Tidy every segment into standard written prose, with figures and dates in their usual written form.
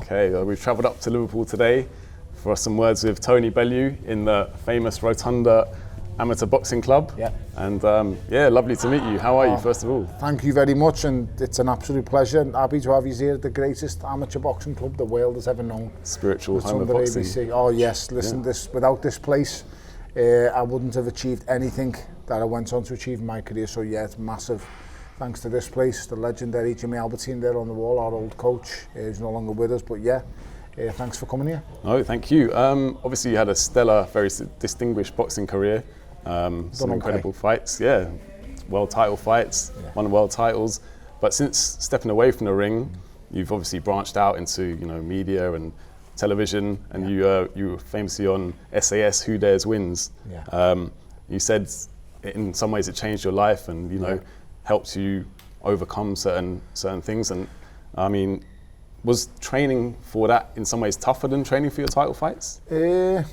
Okay, we've travelled up to Liverpool today for some words with Tony Bellew in the famous Rotunda Amateur Boxing Club. Yeah. And yeah, lovely to meet you. How are you, first of all? Thank you very much, and it's an absolute pleasure and happy to have you here at the greatest amateur boxing club the world has ever known. Spiritual home of boxing. ABC. Oh yes, listen, without this place, I wouldn't have achieved anything that I went on to achieve in my career. So yeah, it's massive. Thanks to this place, the legendary Jimmy Albertine there on the wall, our old coach, who's no longer with us, but yeah, thanks for coming here. Oh, thank you. Obviously you had a stellar, very distinguished boxing career, some incredible fights, yeah, world title fights, won world titles, but since stepping away from the ring, you've obviously branched out into, you know, media and television, and you were famously on SAS Who Dares Wins. You said in some ways it changed your life and, you know, helped you overcome certain things. And I mean, was training for that in some ways tougher than training for your title fights? Yeah,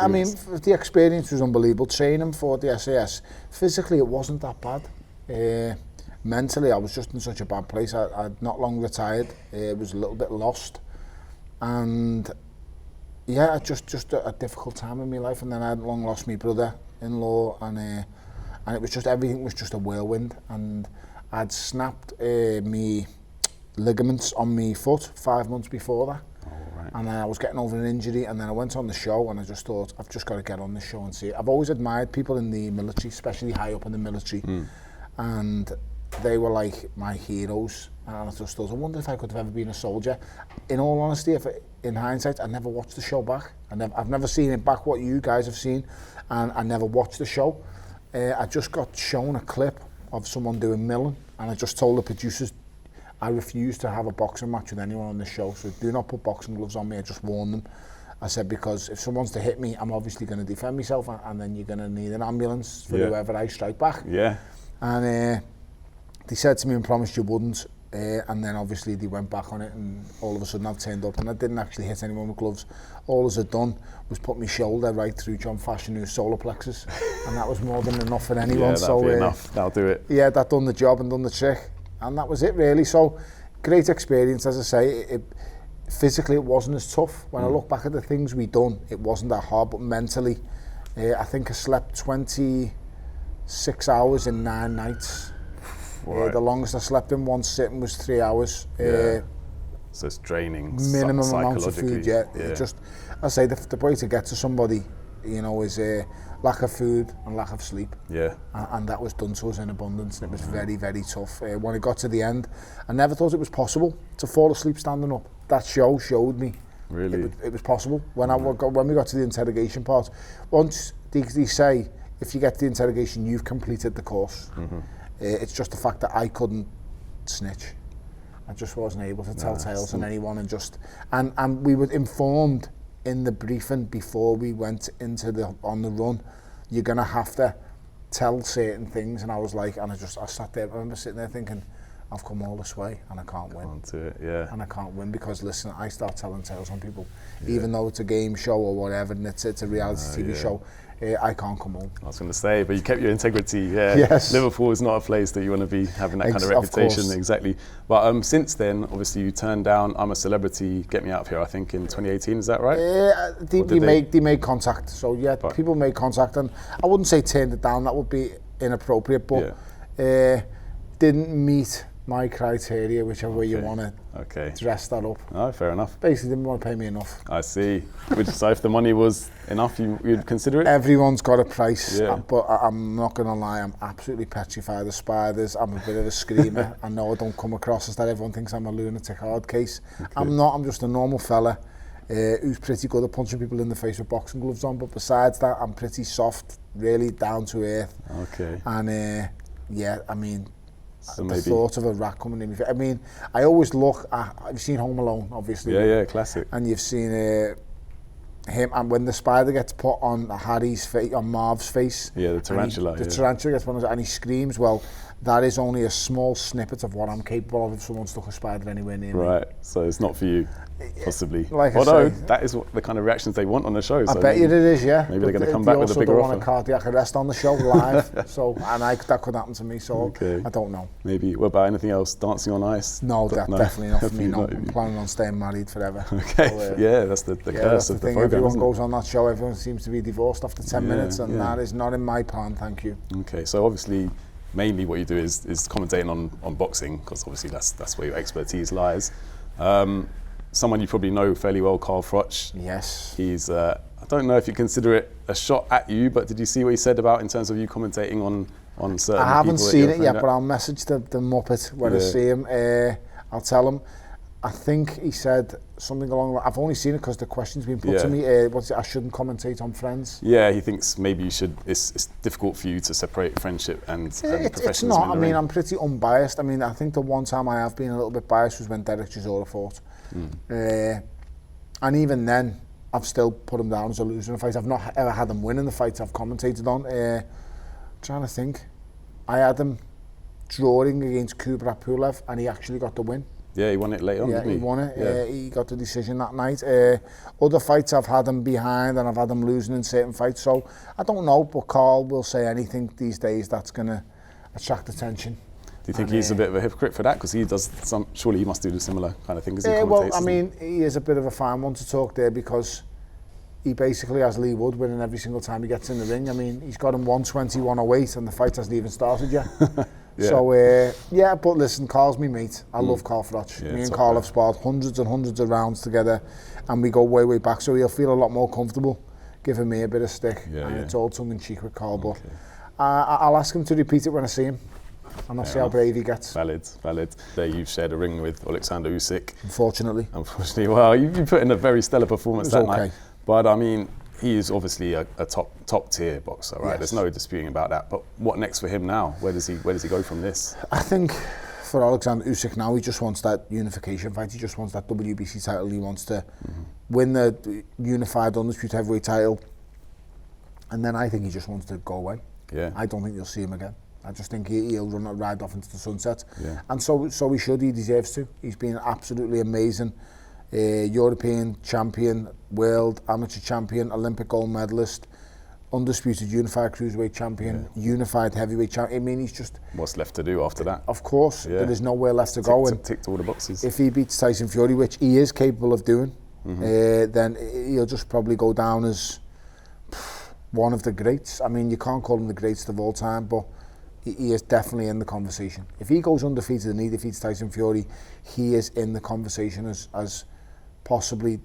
I mean, the experience was unbelievable. Training for the SAS, physically it wasn't that bad. Mentally, I was just in such a bad place. I'd not long retired. Was a little bit lost, and yeah, just a difficult time in my life. And then I had long lost my brother-in-law, and it was just, everything was just a whirlwind. And I'd snapped me ligaments on my foot 5 months before that. And I was getting over an injury, and then I went on the show, and I just thought, I've just got to get on the show and see it. I've always admired people in the military, especially high up in the military, and they were like my heroes. And I just thought, I wonder if I could have ever been a soldier. In all honesty, in hindsight, I never watched the show back. I've never seen it back, what you guys have seen, and I never watched the show. I just got shown a clip of someone doing milling, and I just told the producers, I refuse to have a boxing match with anyone on the show, so do not put boxing gloves on me. I just warned them. I said, because if someone's to hit me, I'm obviously going to defend myself, and then you're going to need an ambulance for whoever I strike back. Yeah. And they said to me and promised you wouldn't, and then obviously they went back on it, and all of a sudden I've turned up, and I didn't actually hit anyone with gloves. All I had done was put my shoulder right through John Fashionu's solar plexus, and that was more than enough for anyone. Yeah, that'll be enough. That'll do it. Yeah, that done the job and done the trick. And that was it really. So great experience, as I say. Physically it wasn't as tough. When I look back at the things we done, it wasn't that hard, but mentally, I think I slept 26 hours in 9 nights. The longest I slept in one sitting was 3 hours. So it's draining. Minimum amount of food, just, I say the way to get to somebody, you know, is lack of food and lack of sleep. Yeah. And that was done to us in abundance, and it was very, very tough. When it got to the end, I never thought it was possible to fall asleep standing up. That show showed me it was possible. When we got to the interrogation part, once they say, if you get to the interrogation, you've completed the course. It's just the fact that I couldn't snitch. I just wasn't able to tell tales on anyone, and we were informed in the briefing before we went into on the run, you're gonna have to tell certain things, and I was like, and I sat there, I remember sitting there thinking, I've come all this way and I can't win. And I can't win because, listen, I start telling tales on people, even though it's a game show or whatever, and it's a reality TV show. I can't come home. I was going to say, but you kept your integrity. Yes. Liverpool is not a place that you want to be having that kind of reputation. Exactly. But since then, obviously, you turned down I'm a Celebrity, Get Me Out of Here, I think in 2018, is that right? They made contact. So yeah, people made contact, and I wouldn't say turned it down, that would be inappropriate, but didn't meet my criteria, whichever way you want to dress that up. Oh, fair enough. Basically, didn't want to pay me enough. I see. So if the money was enough, you'd consider it? Everyone's got a price, but I'm not going to lie, I'm absolutely petrified of spiders. I'm a bit of a screamer. I know I don't come across as that. Everyone thinks I'm a lunatic hard case. I'm not, I'm just a normal fella who's pretty good at punching people in the face with boxing gloves on, but besides that, I'm pretty soft, really down to earth. And yeah, I mean, so the thought of a rat coming in. I mean, I always look at, you've seen Home Alone, obviously. Yeah, classic. And you've seen him, and when the spider gets put on Harry's face, on Marv's face. Yeah, the tarantula. The tarantula gets put on, and he screams. Well, that is only a small snippet of what I'm capable of if someone stuck a spider anywhere near me. Right, so it's not for you. Possibly. Like although I say, that is what the kind of reactions they want on the show. I bet you it is, yeah. Maybe they're going to come back with a bigger offer. They also don't want a cardiac arrest on the show live, that could happen to me. So I don't know. Maybe. What about anything else? Dancing on ice? No, definitely not for me. No, I'm planning on staying married forever. Okay. So, yeah, that's the curse of the program. Everyone goes on that show. Everyone seems to be divorced after 10 minutes, and that is not in my plan. Thank you. Okay. So obviously, mainly what you do is commentating on boxing, because obviously that's where your expertise lies. Someone you probably know fairly well, Carl Froch. Yes. He's, I don't know if you consider it a shot at you, but did you see what he said about in terms of you commentating on certain people? I haven't seen it yet, but I'll message the Muppet when I see him. I'll tell him. I think he said something along the line. I've only seen it because the question's been put to me. I shouldn't commentate on Friends. Yeah, he thinks maybe you should. It's difficult for you to separate friendship and professionalism. It's not. I mean, I'm pretty unbiased. I mean, I think the one time I have been a little bit biased was when Derek Chisora fought. And even then, I've still put him down as a loser in a fight. I've not ever had him win in the fights I've commentated on. Trying to think. I had him drawing against Kubrat Pulev, and he actually got the win. Yeah, he won it later on, didn't he? Yeah, he won it. Yeah. He got the decision that night. Other fights I've had him behind, and I've had him losing in certain fights. So I don't know, but Carl will say anything these days that's going to attract attention. Do you think he's a bit of a hypocrite for that? Because he does surely he must do the similar kind of thing as he commentates. Well, I mean, he is a bit of a fine one to talk there, because he basically has Lee Wood winning every single time he gets in the ring. I mean, he's got him 120, 108, and the fight hasn't even started yet. So, but listen, Carl's me mate. I love Carl Froch. Me and Carl have sparred hundreds and hundreds of rounds together, and we go way, way back, so he'll feel a lot more comfortable giving me a bit of stick. It's all tongue-in-cheek with Carl, but I'll ask him to repeat it when I see him. And I'll see how brave he gets. Valid. There you've shared a ring with Alexander Usyk. Unfortunately, well, you put in a very stellar performance that night. But I mean, he is obviously a top tier boxer, right? Yes. There's no disputing about that. But what next for him now? Where does he go from this? I think for Alexander Usyk now, he just wants that unification fight. He just wants that WBC title. He wants to win the unified undisputed heavyweight title, and then I think he just wants to go away. Yeah. I don't think you'll see him again. I just think he'll ride off into the sunset. Yeah. And so he should. He deserves to. He's been absolutely amazing. European champion, world amateur champion, Olympic gold medalist, undisputed unified cruiserweight champion, unified heavyweight champion. I mean, he's just... What's left to do after that? Of course, there is nowhere left to go. Ticked all the boxes. If he beats Tyson Fury, which he is capable of doing, then he'll just probably go down as one of the greats. I mean, you can't call him the greatest of all time, but he is definitely in the conversation. If he goes undefeated and he defeats Tyson Fury, he is in the conversation as possibly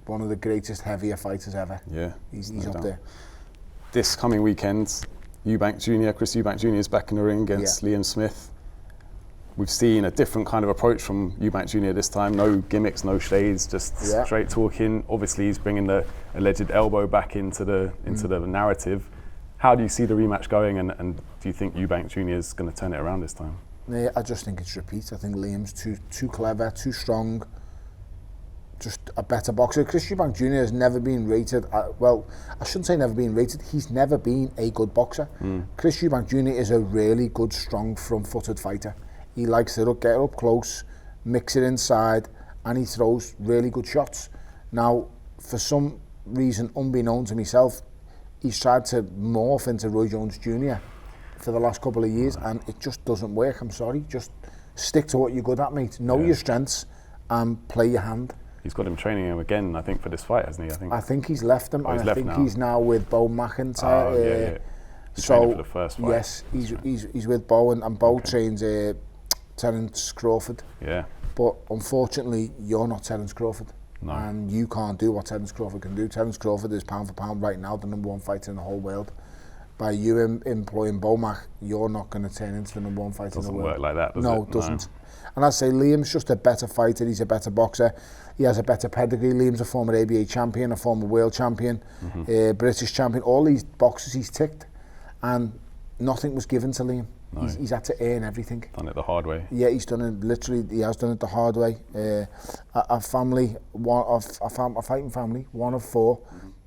one of the greatest heavier fighters ever. Yeah, he's up there. This coming weekend, Chris Eubank Jr. is back in the ring against Liam Smith. We've seen a different kind of approach from Eubank Jr. this time. No gimmicks, no shades, just straight talking. Obviously, he's bringing the alleged elbow back into the narrative. How do you see the rematch going, and do you think Eubank Jr. is going to turn it around this time? Yeah, I just think it's repeat. I think Liam's too clever, too strong, just a better boxer. Chris Eubank Jr. has never been rated, well, I shouldn't say never been rated, he's never been a good boxer. Chris Eubank Jr. is a really good, strong, front-footed fighter. He likes to get up close, mix it inside, and he throws really good shots. Now, for some reason unbeknown to myself, he's tried to morph into Roy Jones Jr. for the last couple of years, and it just doesn't work. I'm sorry. Just stick to what you're good at, mate. Know your strengths and play your hand. He's got him training him again, I think, for this fight, hasn't he? I think he's left him, and I think he's now with Bo McIntyre. He's training for the first fight. Yes, he's with Bo, and Bo trains Terence Crawford. Yeah. But unfortunately, you're not Terence Crawford. No. And you can't do what Terence Crawford can do. Terence Crawford is pound for pound right now the #1 fighter in the whole world. By you employing Bomac, you're not going to turn into the #1 fighter in the world. Doesn't work like that, does it? No, it doesn't. And I'd say Liam's just a better fighter. He's a better boxer. He has a better pedigree. Liam's a former ABA champion, a former world champion, British champion. All these boxes he's ticked, and nothing was given to Liam. No. He's had to earn everything. Done it the hard way. Yeah, he's done it literally. He has done it the hard way. A fighting family, one of 4,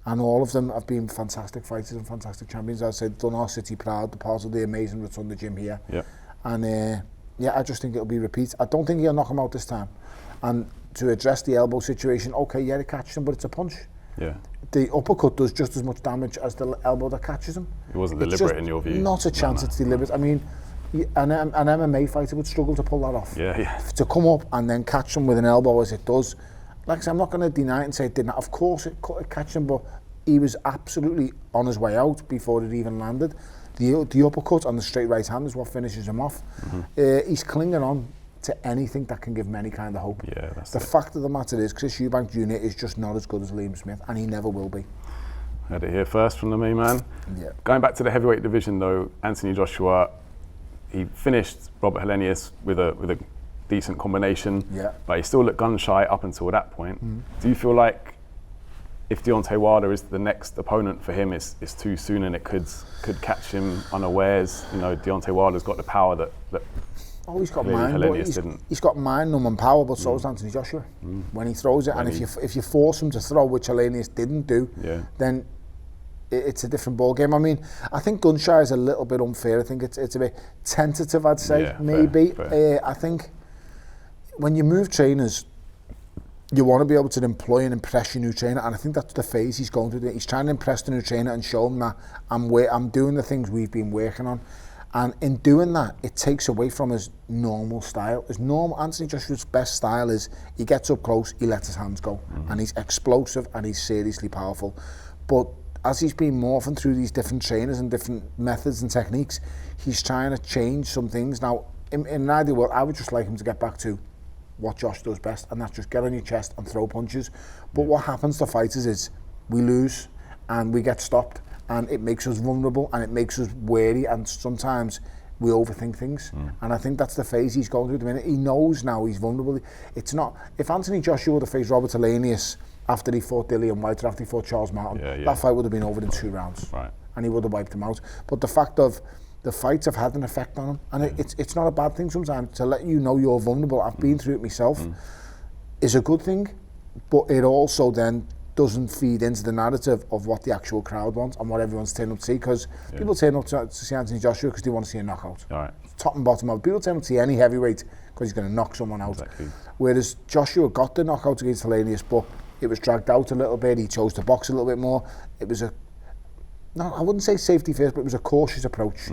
and all of them have been fantastic fighters and fantastic champions. I'd say done our city proud. The part of the amazing Rotunda gym here. Yeah. And I just think it'll be repeat. I don't think he'll knock him out this time. And to address the elbow situation, okay, yeah, it catches him, but it's a punch. Yeah. The uppercut does just as much damage as the elbow that catches him. It wasn't deliberate in your view? Not a chance it's deliberate. I mean, an MMA fighter would struggle to pull that off. Yeah. To come up and then catch him with an elbow as it does. Like I said, I'm not going to deny it and say it didn't. Of course it catch him, but he was absolutely on his way out before it even landed. The uppercut on the straight right hand is what finishes him off. He's clinging on to anything that can give him any kind of hope. Yeah, that's the fact of the matter is, Chris Eubank Jr. is just not as good as Liam Smith, and he never will be. Heard it here first from the main man. Yeah. Going back to the heavyweight division though, Anthony Joshua, he finished Robert Helenius with a decent combination, but he still looked gun shy up until that point. Do you feel like if Deontay Wilder is the next opponent for him, it's too soon and it could catch him unawares? You know, Deontay Wilder's got the power that he's got mind, he's got mind-numbing power, but so does Anthony Joshua when he throws it. And if you force him to throw, which Helenius didn't do, then it's a different ball game. I mean, I think gun shy is a little bit unfair. I think it's a bit tentative, I'd say, maybe. Fair. I think when you move trainers, you want to be able to employ and impress your new trainer, and I think that's the phase he's going through. He's trying to impress the new trainer and show him that I'm doing the things we've been working on. And in doing that, it takes away from his normal style. Anthony Joshua's best style is he gets up close, he lets his hands go, and he's explosive and he's seriously powerful. But as he's been morphing through these different trainers and different methods and techniques, he's trying to change some things. Now, in an ideal world, I would just like him to get back to what Josh does best, and that's just get on your chest and throw punches. But what happens to fighters is we lose and we get stopped, and it makes us vulnerable and it makes us wary, and sometimes we overthink things. And I think that's the phase he's going through at the minute. He knows now he's vulnerable. It's not, if Anthony Joshua would have faced Robert Helenius after he fought Dillon White or after he fought Charles Martin, that fight would have been over in 2 rounds. Right. And he would have wiped him out. But the fact of the fights have had an effect on him, and it's not a bad thing sometimes to let you know you're vulnerable. I've been through it myself. Is a good thing, but it also then doesn't feed into the narrative of what the actual crowd wants and what everyone's turning up to see, because people turn up to see Anthony Joshua because they want to see a knockout. Top and bottom of people turn up to see any heavyweight because he's going to knock someone out. Whereas Joshua got the knockout against Helenius, but it was dragged out a little bit. He chose to box a little bit more. It was I wouldn't say safety first, but it was a cautious approach.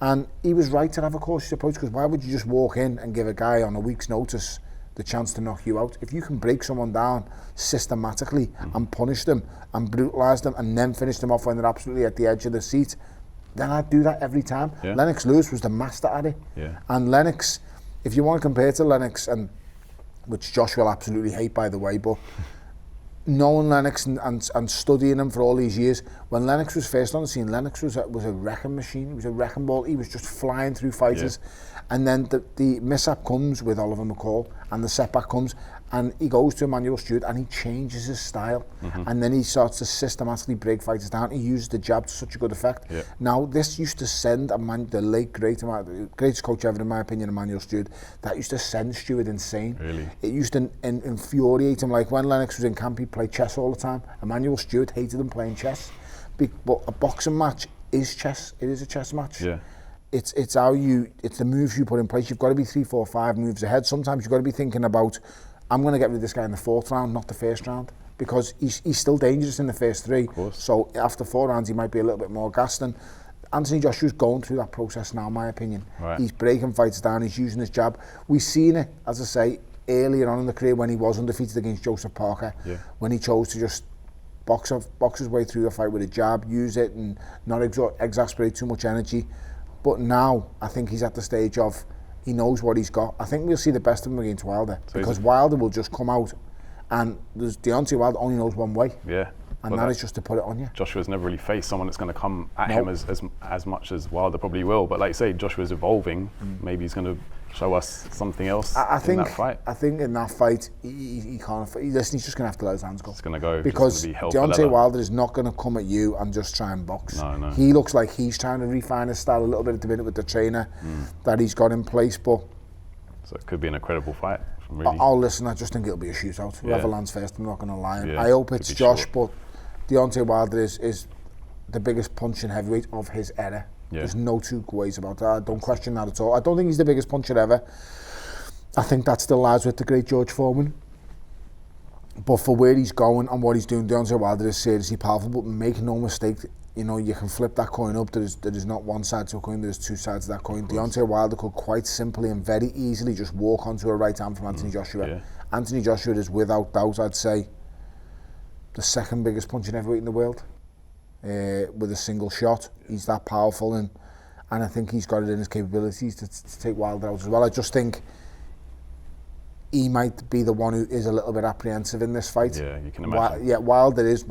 And he was right to have a cautious approach, because why would you just walk in and give a guy on a week's notice the chance to knock you out? If you can break someone down systematically and punish them and brutalise them and then finish them off when they're absolutely at the edge of the seat, then I'd do that every time. Lennox Lewis was the master at it. And Lennox, if you want to compare to Lennox, and which Josh will absolutely hate, by the way, but knowing Lennox and studying him for all these years, when Lennox was first on the scene, Lennox was a wrecking machine. He was a wrecking ball. He was just flying through fighters. And then the mishap comes with Oliver McCall, and the setback comes, and he goes to Emmanuel Stewart and he changes his style. And then he starts to systematically break fighters down. He uses the jab to such a good effect. Now, this used to send the late greatest coach ever, in my opinion, Emmanuel Stewart, that used to send Stewart insane. Really? It used to infuriate him. Like when Lennox was in camp, he'd play chess all the time. Emmanuel Stewart hated him playing chess. But a boxing match is chess. It is a chess match. It's the moves you put in place. You've got to be 3, 4, 5 moves ahead. Sometimes you've got to be thinking about, I'm going to get rid of this guy in the 4th round, not the 1st round, because he's still dangerous in the first 3. So after 4 rounds, he might be a little bit more gassed. And Anthony Joshua's going through that process now, in my opinion. He's breaking fights down. He's using his jab. We've seen it, as I say, earlier on in the career when he was undefeated against Joseph Parker, when he chose to just box his way through the fight with a jab, use it and not exasperate too much energy. But now I think he's at the stage of he knows what he's got. I think we'll see the best of him against Wilder, because Wilder will just come out, and there's Deontay Wilder only knows one way. And that is just to put it on you. Joshua's never really faced someone that's going to come at him as much as Wilder probably will. But like you say, Joshua's evolving. Maybe he's going to show us something else in that fight. I think in that fight, he can't. Listen, he's just going to have to let his hands go. It's going to go. Because Deontay Wilder is not going to come at you and just try and box. No. He looks like he's trying to refine his style a little bit at the minute with the trainer that he's got in place. But so it could be an incredible fight. Listen, I just think it'll be a shootout. Whoever lands first, I'm not going to lie. I hope it's Josh, but Deontay Wilder is the biggest punching heavyweight of his era. There's no two ways about that. I don't question that at all. I don't think he's the biggest puncher ever. I think that still lies with the great George Foreman. But for where he's going and what he's doing, Deontay Wilder is seriously powerful. But make no mistake, you know, you can flip that coin up. There is not one side to a coin, there's two sides to that coin. Deontay Wilder could quite simply and very easily just walk onto a right hand from Anthony Joshua. Yeah. Anthony Joshua is without doubt, I'd say, the second biggest punching heavyweight in the world. With a single shot. He's that powerful, and I think he's got it in his capabilities to take Wilder out as well. I just think he might be the one who is a little bit apprehensive in this fight. Yeah, you can imagine. Wilder is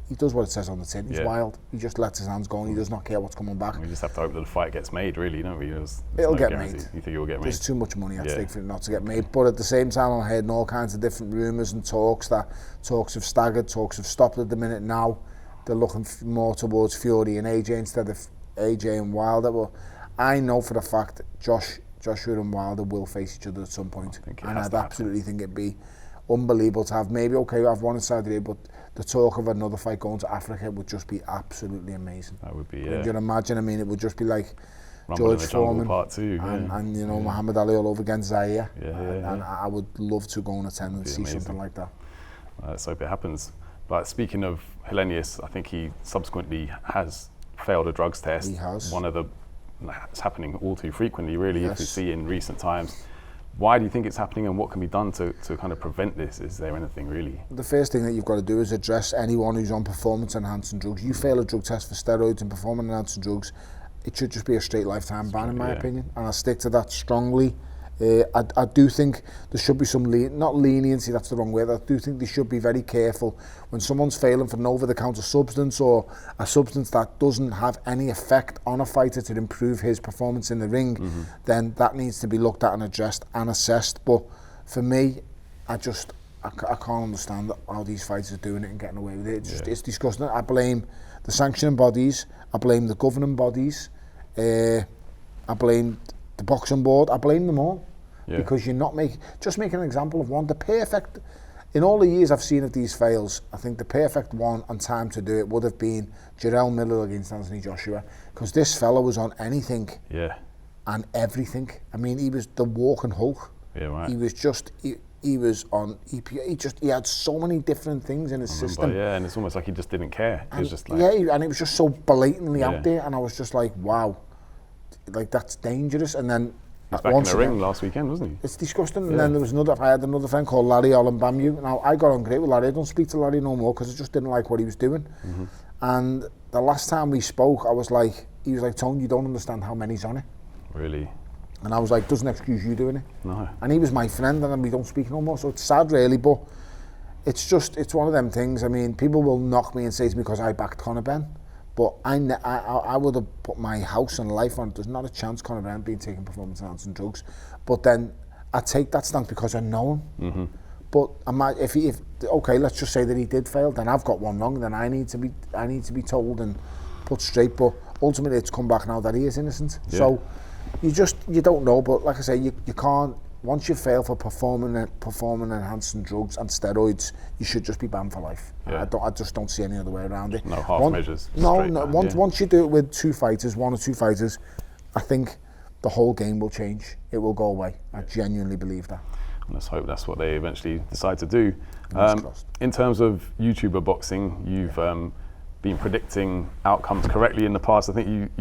he does what it says on the tin. He's wild. He just lets his hands go and he does not care what's coming back. We just have to hope that the fight gets made, really, don't we? It'll get made. You think it will get made? There's too much money at stake for it not to get made. But at the same time, I'm hearing all kinds of different rumours and talks have staggered, talks have stopped at the minute now. They're looking more towards Fury and AJ instead of AJ and Wilder. But I know for a fact Joshua and Wilder will face each other at some point, and I'd absolutely think it'd be unbelievable to have. Maybe I've one in Saudi Arabia, but the talk of another fight going to Africa would just be absolutely amazing. That would be, yeah. You can imagine. I mean, it would just be like Rumble George in the Jungle Foreman Part 2, and you know Muhammad Ali all over against Zaire. And I would love to go and attend and see something like that. Let's hope it happens. But speaking of Helenius, I think he subsequently has failed a drugs test. He has. It's happening all too frequently, really, if you see in recent times. Why do you think it's happening, and what can be done to kind of prevent this? Is there anything really? The first thing that you've got to do is address anyone who's on performance-enhancing drugs. You fail a drug test for steroids and performance-enhancing drugs, it should just be a straight lifetime ban, in my opinion, and I stick to that strongly. I do think there should be some, not leniency, that's the wrong word, I do think they should be very careful when someone's failing for an over-the-counter substance or a substance that doesn't have any effect on a fighter to improve his performance in the ring, then that needs to be looked at and addressed and assessed. But for me, I can't understand how these fighters are doing it and getting away with it. It's disgusting. I blame the sanctioning bodies, I blame the governing bodies, I blame the boxing board, I blame them all. Because you're not just making an example of one. The perfect, in all the years I've seen of these fails, I think the perfect one and time to do it would have been Jarrell Miller against Anthony Joshua, because this fella was on anything and everything. I mean, he was the walking Hulk. He was just, he was on EPA. He had so many different things in his system. And it's almost like he just didn't care. It was just like, and it was just so blatantly out there, and I was just like, wow, like that's dangerous. And then he was back in the ring last weekend, wasn't he? It's disgusting. And then there was I had another friend called Larry Ollenbamu. Now, I got on great with Larry. I don't speak to Larry no more because I just didn't like what he was doing. And the last time we spoke, he was like, Tony, you don't understand how many's on it. Really? And I was like, doesn't excuse you doing it. No. And he was my friend, and we don't speak no more. So it's sad, really, but it's one of them things. I mean, people will knock me and say to me because I backed Conor Benn. But I would have put my house and life on it. There's not a chance Conor Benn being taking performance-enhancing drugs. But then I take that stance because I know him. But okay, let's just say that he did fail. Then I've got one wrong. Then I need to be told and put straight. But ultimately, it's come back now that he is innocent. So you don't know. But like I say, you can't. Once you fail for performing enhancing drugs and steroids, you should just be banned for life. I just don't see any other way around it. No half measures. Once you do it with one or two fighters, I think the whole game will change. It will go away. I genuinely believe that. And let's hope that's what they eventually decide to do. In terms of YouTuber boxing, you've been predicting outcomes correctly in the past. I think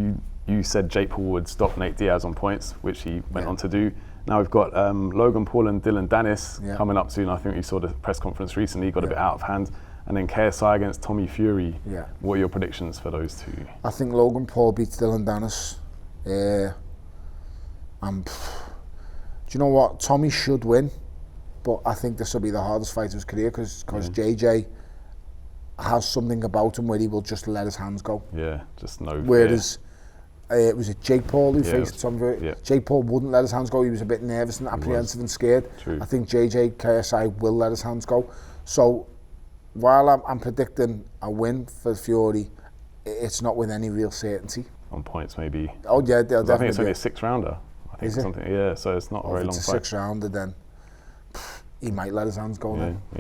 you said Jake Paul would stop Nate Diaz on points, which he went on to do. Now we've got Logan Paul and Dillon Danis coming up soon. I think you saw the press conference recently, got a bit out of hand. And then KSI against Tommy Fury. What are your predictions for those two? I think Logan Paul beats Dillon Danis. Do you know what? Tommy should win, but I think this will be the hardest fight of his career because JJ has something about him where he will just let his hands go. Just no. Whereas was it Jake Paul who faced Tommy? Jake Paul wouldn't let his hands go. He was a bit nervous and apprehensive and scared. I think KSI will let his hands go. So while I'm predicting a win for Fury, it's not with any real certainty. On points, maybe. Oh yeah, they'll definitely. I think it's only a 6-rounder. I think something. So it's not a very long fight. If it's a 6-rounder, then he might let his hands go.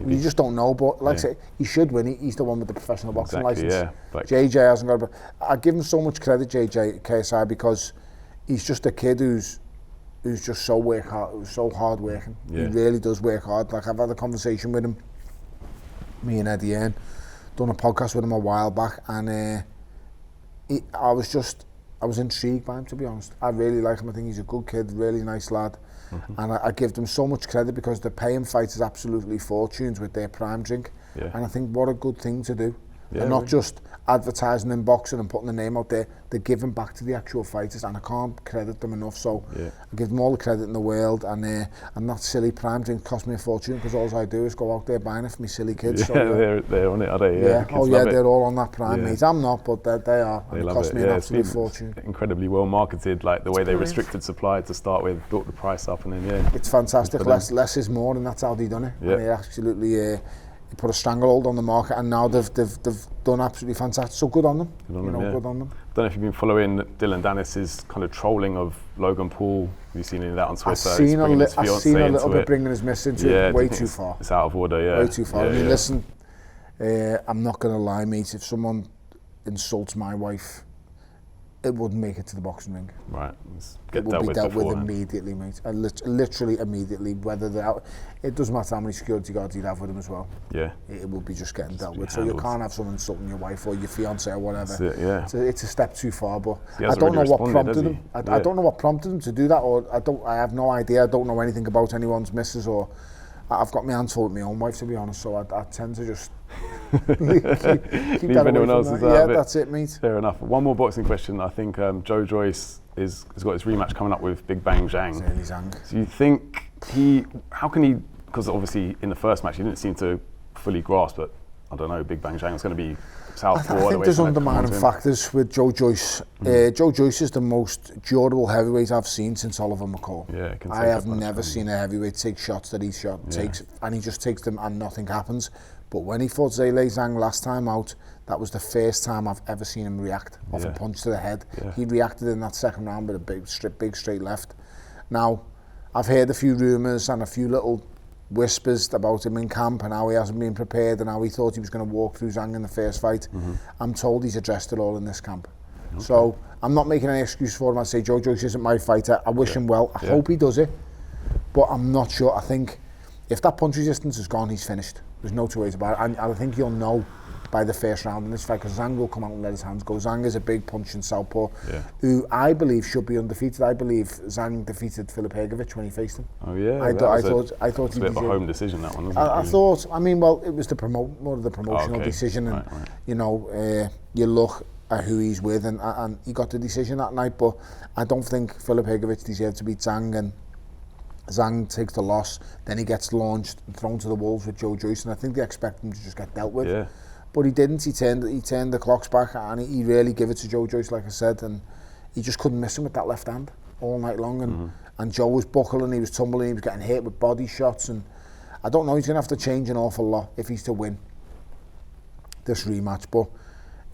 You just don't know. But like I say, he should win. He's the one with the professional boxing license. JJ hasn't got. I give him so much credit, KSI, because he's just a kid who's who's just so hard working. He really does work hard. Like I've had a conversation with him, me and Eddie Earn, done a podcast with him a while back, and I was intrigued by him, to be honest. I really like him. I think he's a good kid, really nice lad. And I give them so much credit because they're paying fighters absolutely fortunes with their prime drink. And I think what a good thing to do. They're not just advertising in boxing and putting the name out there, they're giving back to the actual fighters, and I can't credit them enough. So I give them all the credit in the world, and that silly prime drink cost me a fortune because all I do is go out there buying it for me silly kids. So, they're on it, are they? Yeah. Oh yeah, they're all on that prime, mate. I'm not, but they are. They and love it cost me an absolute fortune. Incredibly well marketed, like the way they restricted supply to start with, built the price up, and then it's fantastic. Less is more, and that's how they done it. And they absolutely put a stranglehold on the market, and now they've done absolutely fantastic. So good on them. Good on them. I don't know if you've been following Dillon Danis' kind of trolling of Logan Paul. Have you seen any of that on Twitter? I've seen a little bit bringing his miss into it. Way too far. It's out of order. Way too far. I mean, listen, I'm not going to lie, mate. If someone insults my wife, it wouldn't make it to the boxing ring. Right. It will be dealt with immediately, mate. Literally immediately. Whether they're out, it doesn't matter how many security guards you'd have with them as well. Yeah. It will be just getting dealt with. So you can't have someone insulting your wife or your fiance or whatever. That's it, it's a step too far. But I don't know what prompted him. I don't know what prompted him to do that, or I have no idea. I don't know anything about anyone's missus, or I've got my hands full with my own wife, to be honest. So I tend to just keep that anyone else's that. That's it, mate. Fair enough. One more boxing question. I think Joyce has got his rematch coming up with Big Bang Zhang. So you think how can he, because obviously in the first match he didn't seem to fully grasp, but I don't know, Big Bang Zhang is going to be southpaw. I think there's undermining factors with Joyce. Joyce is the most durable heavyweight I've seen since Oliver McCall. I have never seen a heavyweight take shots that he takes, and he just takes them and nothing happens. But when he fought Zhang last time out, that was the first time I've ever seen him react off a punch to the head. He reacted in that second round with a big straight left. Now, I've heard a few rumours and a few little whispers about him in camp and how he hasn't been prepared and how he thought he was going to walk through Zhang in the first fight. I'm told he's addressed it all in this camp. So I'm not making any excuse for him. I say Joyce isn't my fighter. I wish him well. I hope he does it, but I'm not sure. I think if that punch resistance is gone, he's finished. There's no two ways about it. And I think you'll know by the first round in this fight, because Zhang will come out and let his hands go. Zhang is a big punching southpaw, who I believe should be undefeated. I believe Zhang defeated Filip Hrgović when he faced him. Oh yeah, I thought it was a bit of a home decision, that one, wasn't it? I thought. I mean, well, it was more of the promotional decision, and you know, you look at who he's with, and he got the decision that night. But I don't think Filip Hrgović deserved to beat Zhang, and Zhang takes the loss. Then he gets launched and thrown to the wolves with Joyce, and I think they expect him to just get dealt with. But he didn't. He turned the clocks back, and he really gave it to Joyce, like I said, and he just couldn't miss him with that left hand all night long. And Joe was buckling, he was tumbling, he was getting hit with body shots, and I don't know, he's going to have to change an awful lot if he's to win this rematch. But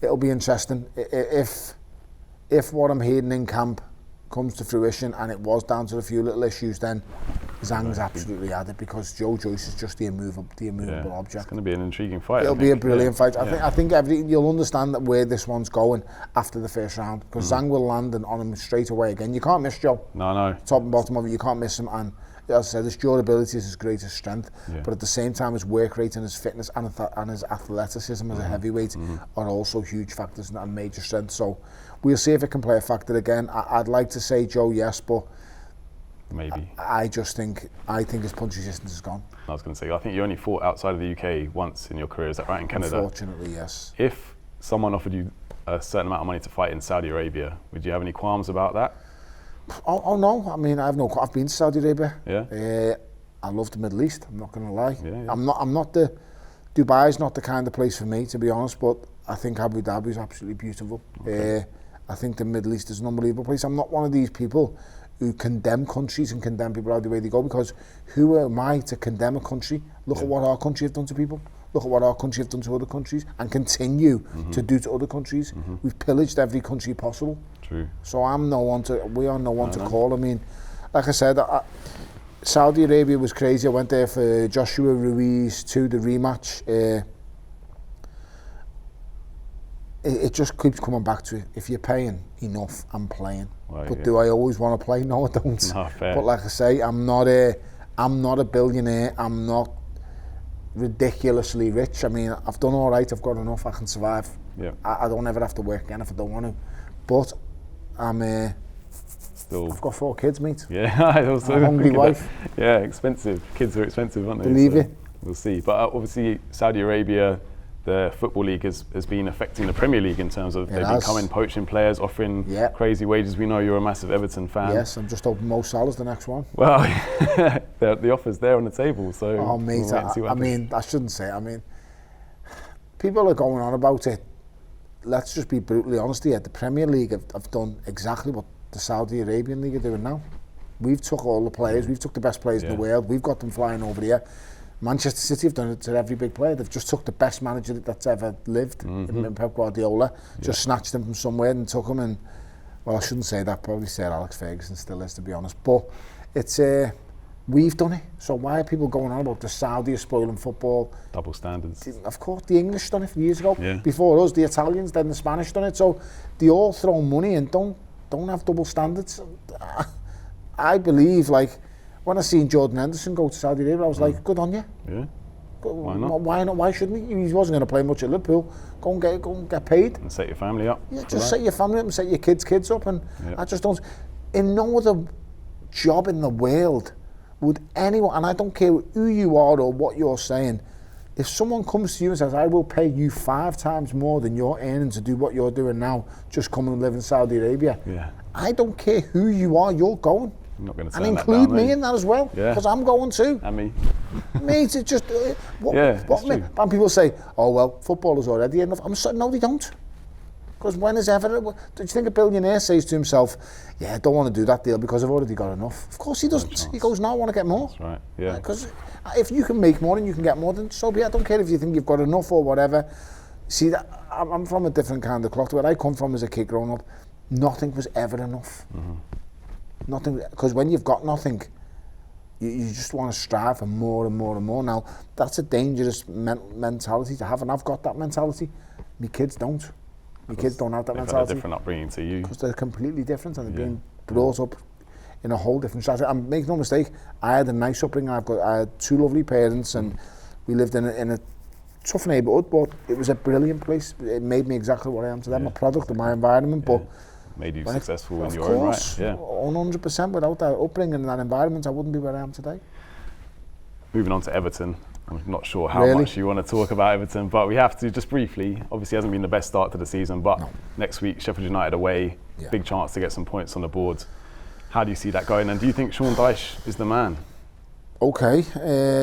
it'll be interesting if what I'm hearing in camp comes to fruition, and it was down to a few little issues, then Zhang's absolutely had it, because Joyce is just the immovable object. It's going to be an intriguing fight. It'll be a brilliant fight. I think you'll understand that where this one's going after the first round, because Zhang will land on him straight away again. You can't miss Joe. No. Top and bottom of it, you can't miss him. And as I said, his durability is his greatest strength, but at the same time, his work rate and his fitness and his athleticism as a heavyweight are also huge factors and major strengths. So we'll see if it can play a factor again. I'd like to say Joe, yes, but maybe. I think his punch resistance is gone. I was going to say, I think you only fought outside of the UK once in your career, is that right, in Canada? Unfortunately, yes. If someone offered you a certain amount of money to fight in Saudi Arabia, would you have any qualms about that? Oh no, I mean, I've been to Saudi Arabia. Yeah. I love the Middle East, I'm not going to lie. I'm not Dubai's not the kind of place for me, to be honest, but I think Abu Dhabi is absolutely beautiful. I think the Middle East is an unbelievable place. I'm not one of these people who condemn countries and condemn people out the way they go, because who am I to condemn a country? Look at what our country have done to people. Look at what our country have done to other countries and continue to do to other countries. We've pillaged every country possible. True. So we are no one to call. I mean, like I said, Saudi Arabia was crazy. I went there for Joshua Ruiz 2, the rematch. it just keeps coming back to, if you're paying enough, I'm playing. Right, but do I always want to play? No, I don't. No, fair. But like I say, I'm not a billionaire. I'm not ridiculously rich. I mean, I've done all right. I've got enough. I can survive. Yeah. I don't ever have to work again if I don't want to. But I'm still. I've got 4 kids, mate. Yeah, I also. A hungry wife. Yeah, expensive. Kids are expensive, aren't they? Believe it. We'll see. But obviously, Saudi Arabia, the Football League has been affecting the Premier League in terms of they've been coming poaching players, offering crazy wages. We know you're a massive Everton fan. Yes, I'm just hoping Mo Salah's the next one. Well, the offer's there on the table, so. Oh, mate, I mean, I shouldn't say. I mean, people are going on about it. Let's just be brutally honest here. The Premier League have done exactly what the Saudi Arabian League are doing now. We've took all the players, we've took the best players in the world, we've got them flying over here. Manchester City have done it to every big player. They've just took the best manager that's ever lived, in Pep Guardiola, just snatched him from somewhere and took him. And well, I shouldn't say that. Probably Sir Alex Ferguson still is, to be honest. But it's we've done it. So why are people going on about the Saudis spoiling football? Double standards. Of course, the English done it years ago. Yeah. Before us, the Italians, then the Spanish done it. So they all throw money and don't have double standards. I believe, like, when I seen Jordan Henderson go to Saudi Arabia, I was like, good on you. Yeah. Why not? Why not? Why shouldn't he? He wasn't going to play much at Liverpool. Go and get paid. And set your family up. Yeah, just set your family up and set your kids up. And I just don't. In no other job in the world would anyone, and I don't care who you are or what you're saying, if someone comes to you and says, I will pay you 5 times more than you're earning to do what you're doing now, just come and live in Saudi Arabia. Yeah. I don't care who you are, you're going. I'm not going to and include me in that as well, because I'm going too. And me. Mate, it's just and people say, oh well, footballers already enough. I'm sorry, no, they don't. Because when is ever? Do you think a billionaire says to himself, yeah, I don't want to do that deal because I've already got enough? Of course he doesn't. He goes, no, I want to get more. That's right. Yeah. Because if you can make more and you can get more, then so be it. I don't care if you think you've got enough or whatever. See, I'm from a different kind of cloth. Where I come from as a kid growing up, nothing was ever enough. Nothing, because when you've got nothing, you just want to strive for more and more and more. Now, that's a dangerous mentality to have, and I've got that mentality. My kids don't. My kids don't have that mentality. Had a different upbringing to you. Because they're completely different, and they've been brought up in a whole different strategy. And make no mistake, I had a nice upbringing. I had 2 lovely parents, and we lived in a tough neighbourhood, but it was a brilliant place. It made me exactly what I am today. I'm a product of my environment, but made you successful in your own right. Yeah, 100%. Without that upbringing and that environment, I wouldn't be where I am today. Moving on to Everton, I'm not sure how much you want to talk about Everton, but we have to just briefly. Obviously, it hasn't been the best start to the season, but next week, Sheffield United away, big chance to get some points on the board. How do you see that going? And do you think Sean Dyche is the man? Okay,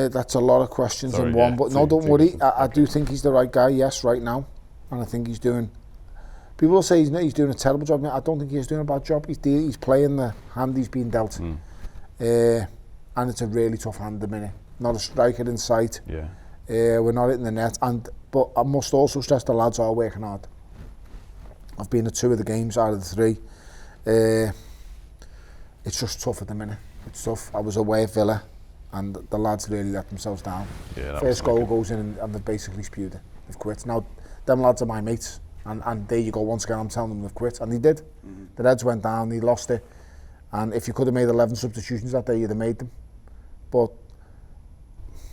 that's a lot of questions in one, but no, don't worry. I do think he's the right guy, yes, right now. And I think he's doing... People will say he's doing a terrible job. I don't think he's doing a bad job. He's playing the hand he's been dealt. And it's a really tough hand at the minute. Not a striker in sight. Yeah. We're not hitting the net. But I must also stress the lads are working hard. I've been at 2 of the games out of the 3. It's just tough at the minute. It's tough. I was away at Villa, and the lads really let themselves down. Yeah, First goal goes in and they've basically spewed it. They've quit. Now, them lads are my mates. And there you go, once again, I'm telling them they've quit. And they did. The Reds went down, they lost it. And if you could have made 11 substitutions that day, you'd have made them. But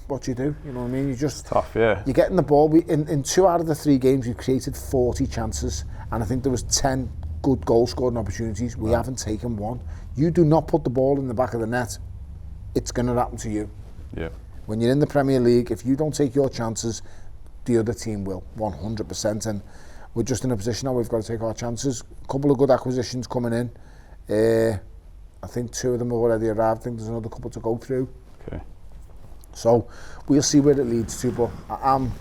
what you do, you know what I mean? You just... It's tough, yeah. You're getting the ball. In 2 out of the 3 games, we've created 40 chances. And I think there was 10 good goal-scoring opportunities. We haven't taken 1. You do not put the ball in the back of the net, it's going to happen to you. Yeah. When you're in the Premier League, if you don't take your chances, the other team will, 100%. And we're just in a position now we've got to take our chances. A couple of good acquisitions coming in. I think 2 of them have already arrived. I think there's another couple to go through. Okay. So we'll see where it leads to, but I'm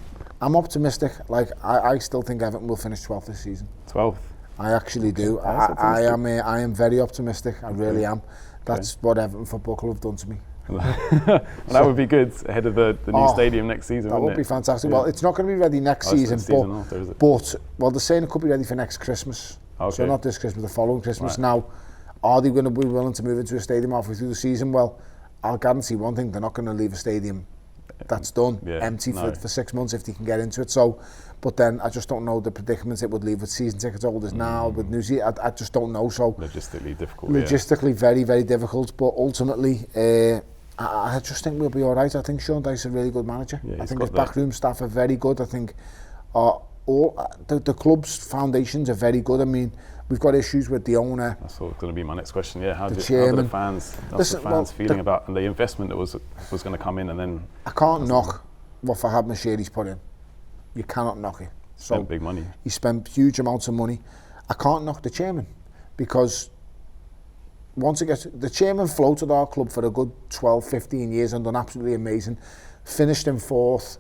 optimistic. Like I still think Everton will finish 12th this season. 12th? I actually do. I am very optimistic. I really am. That's what Everton Football Club have done to me. Well, that would be good ahead of the new stadium next season. That would be fantastic. Yeah. Well, it's not going to be ready next season, but they're saying it could be ready for next Christmas. Okay. So not this Christmas, the following Christmas. Right. Now, are they going to be willing to move into a stadium halfway through the season? Well, I'll guarantee one thing: they're not going to leave a stadium that's done, empty for 6 months if they can get into it. So, but then I just don't know the predicaments it would leave with season ticket holders now, with New Zealand. I just don't know. So logistically difficult. Logistically very, very difficult. But ultimately, I just think we'll be all right. I think Sean Dyche is a really good manager. I think his backroom staff are very good. I think the club's foundations are very good. I mean, we've got issues with the owner. That's going to be my next question. Yeah, how do the fans feeling about the investment that was going to come in, and then I can't knock what Fahad Mashiri's put in. You cannot knock it. Spent big money. He spent huge amounts of money. I can't knock the chairman, because once it gets, the chairman floated our club for a good 12, 15 years and done absolutely amazing. Finished in 4th.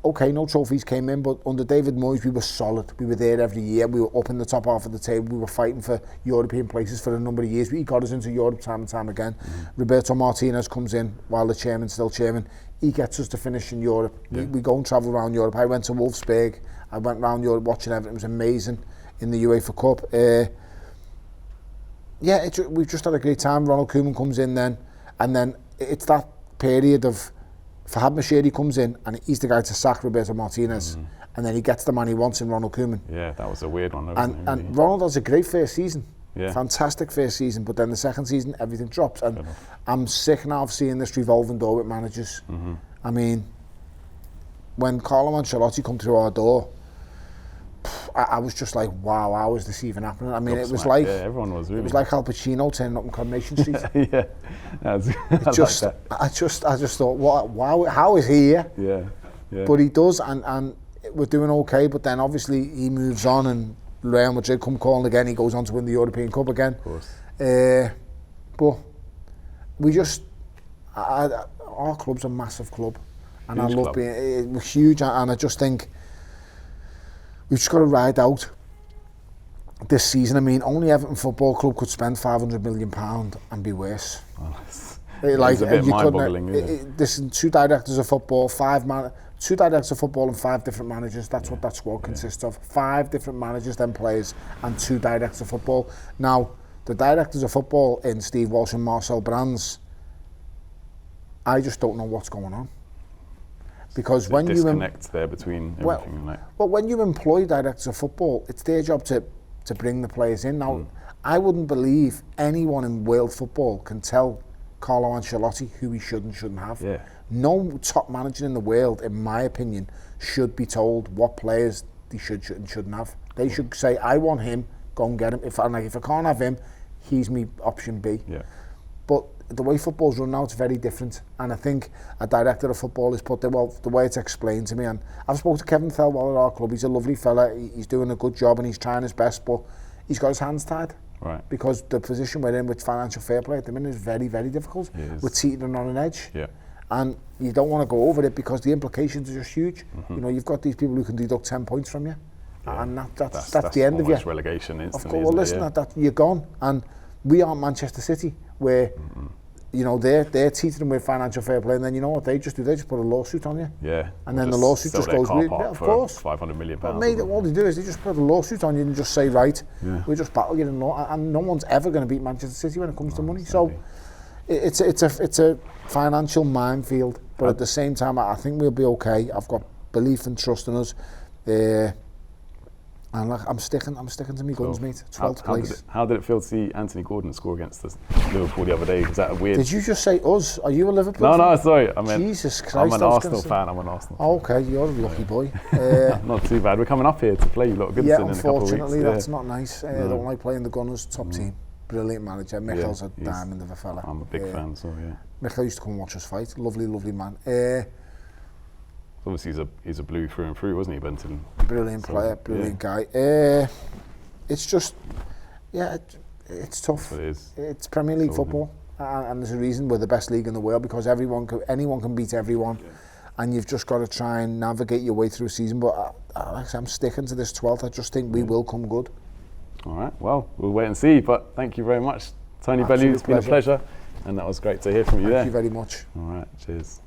Okay, no trophies came in, but under David Moyes we were solid. We were there every year. We were up in the top half of the table. We were fighting for European places for a number of years. He got us into Europe time and time again. Roberto Martinez comes in while the chairman's still chairman. He gets us to finish in Europe. We go and travel around Europe. I went to Wolfsburg. I went around Europe watching Everton. It was amazing in the UEFA Cup. We've just had a great time. Ronald Koeman comes in then, and then it's that period of Fahad Mashiri comes in and he's the guy to sack Roberto Martinez, and then he gets the man he wants in Ronald Koeman. Yeah, that was a weird one. And Ronald has a great first season, fantastic first season, but then the second season everything drops, and I'm sick now of seeing this revolving door with managers. I mean, when Carlo Ancelotti come through our door, I was just like, wow, how is this even happening? I mean, it was like everyone was really. It was like Al Pacino turning up in Coronation Street. I just thought, wow, how is he here? Yeah. But he does, and we're doing okay. But then obviously he moves on, and Real Madrid come calling again. He goes on to win the European Cup again. Of course. But we just, our club's a massive club, and Huge I love club. being huge, and I just think we've just got to ride out this season. I mean, only Everton Football Club could spend £500 million and be worse. It's a bit mind-boggling. This is 2 directors of football, 2 directors of football and 5 different managers. That's what that squad consists of. 5 different managers, then players, and 2 directors of football. Now, the directors of football in Steve Walsh and Marcel Brands, I just don't know what's going on. Because when you disconnect there between everything, well, when you employ directors of football, it's their job to bring the players in. Now, I wouldn't believe anyone in world football can tell Carlo Ancelotti who he should and shouldn't have. No top manager in the world, in my opinion, should be told what players they should and shouldn't have. They should say, I want him, go and get him. If I can't have him, he's me option B. But the way football's run now, it's very different, and I think a director of football is put there, well, the way it's explained to me, and I've spoken to Kevin Thelwell at our club. He's a lovely fella, he's doing a good job and he's trying his best, but he's got his hands tied, because the position we're in with financial fair play at the minute is very, very difficult. We're teetering on an edge, and you don't want to go over it because the implications are just huge. You know, you've got these people who can deduct 10 points from you, and that's the end of you. Relegation instantly. Of course, well, listen, that you're gone, and we aren't Manchester City, where you know they're teetering with financial fair play, and then you know what they just do? They just put a lawsuit on you. And then the lawsuit just goes. Of course, £500 million. But mate, all they do is they just put a lawsuit on you and just say, right, we just battle you in law, and no one's ever going to beat Manchester City when it comes to money. So it's a financial minefield, but at the same time, I think we'll be okay. I've got belief and trust in us. And I'm sticking to me guns, mate. 12th place. How did it feel to see Anthony Gordon score against Liverpool the other day? Was that a weird? Did you just say us? Are you a Liverpool fan? No, sorry. I mean, Jesus Christ. I'm an Arsenal fan. Oh, okay, you're a lucky boy. Not too bad. We're coming up here to play you lot of Goodison in a couple of weeks. Unfortunately, that's not nice. I don't like playing the Gunners, top team. Brilliant manager. Michel's a diamond of a fella. I'm a big fan, so yeah. Michel used to come and watch us fight. Lovely, lovely man. Obviously, he's a blue through and through, wasn't he, Benton? Brilliant player, brilliant guy. It's just, it's tough. It is. It's Premier League football, and there's a reason we're the best league in the world, because anyone can beat everyone, and you've just got to try and navigate your way through a season. But I'm sticking to this 12th. I just think we will come good. All right. Well, we'll wait and see. But thank you very much, Tony Bellew. It's been a pleasure, and that was great to hear from you there. Thank you very much. All right. Cheers.